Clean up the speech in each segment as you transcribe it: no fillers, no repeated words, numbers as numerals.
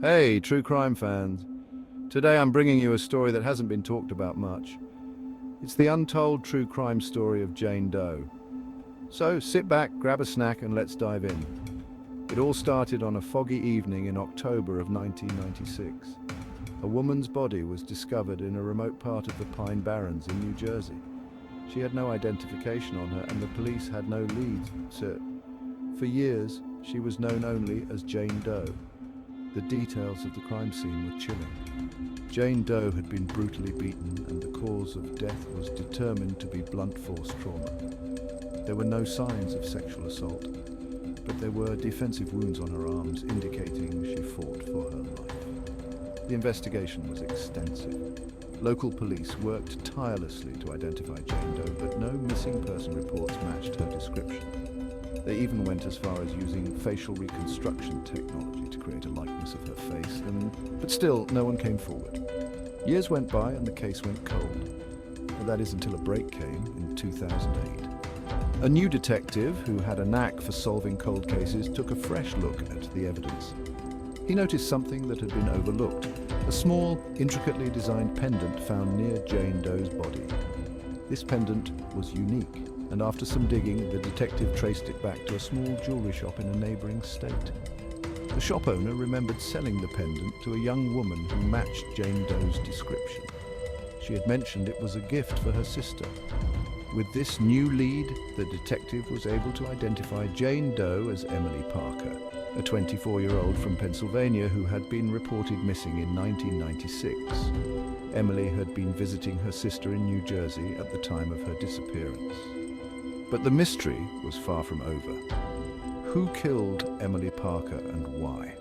Hey, true crime fans. Today I'm bringing you a story that hasn't been talked about much. It's the untold true crime story of Jane Doe. So sit back, grab a snack, and let's dive in. It all started on a foggy evening in October of 1996. A woman's body was discovered in a remote part of the Pine Barrens in New Jersey. She had no identification on her, and the police had no leads. So, for years, she was known only as Jane Doe. The details of the crime scene were chilling. Jane Doe had been brutally beaten, and the cause of death was determined to be blunt force trauma. There were no signs of sexual assault, but there were defensive wounds on her arms indicating she fought for her life. The investigation was extensive. Local police worked tirelessly to identify Jane Doe, but no missing person reports matched her description. They even went as far as using facial reconstruction technology to create a likeness of her face, but still, no one came forward. Years went by and the case went cold. And that is until a break came in 2008. A new detective, who had a knack for solving cold cases, took a fresh look at the evidence. He noticed something that had been overlooked: a small, intricately designed pendant found near Jane Doe's body. This pendant was unique, and after some digging, the detective traced it back to a small jewelry shop in a neighboring state. The shop owner remembered selling the pendant to a young woman who matched Jane Doe's description. She had mentioned it was a gift for her sister. With this new lead, the detective was able to identify Jane Doe as Emily Parker, a 24-year-old from Pennsylvania who had been reported missing in 1996. Emily had been visiting her sister in New Jersey at the time of her disappearance. But the mystery was far from over. Who killed Emily Parker and why?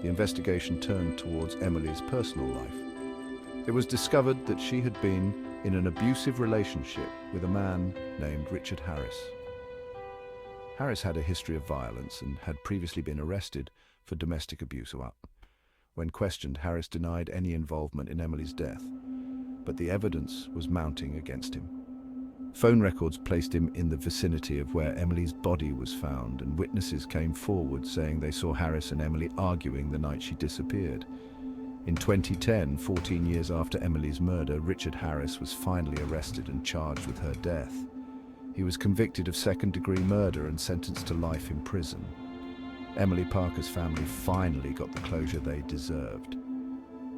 The investigation turned towards Emily's personal life. It was discovered that she had been in an abusive relationship with a man named Richard Harris. Harris had a history of violence and had previously been arrested for domestic abuse. When questioned, Harris denied any involvement in Emily's death, but the evidence was mounting against him. Phone records placed him in the vicinity of where Emily's body was found, and witnesses came forward saying they saw Harris and Emily arguing the night she disappeared. In 2010, 14 years after Emily's murder, Richard Harris was finally arrested and charged with her death. He was convicted of second-degree murder and sentenced to life in prison. Emily Parker's family finally got the closure they deserved.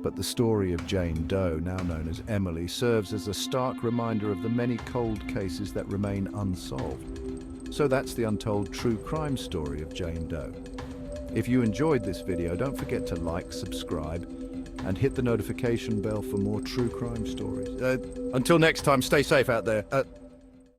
But the story of Jane Doe, now known as Emily, serves as a stark reminder of the many cold cases that remain unsolved. So that's the untold true crime story of Jane Doe. If you enjoyed this video, don't forget to like, subscribe, and hit the notification bell for more true crime stories. Until next time, stay safe out there.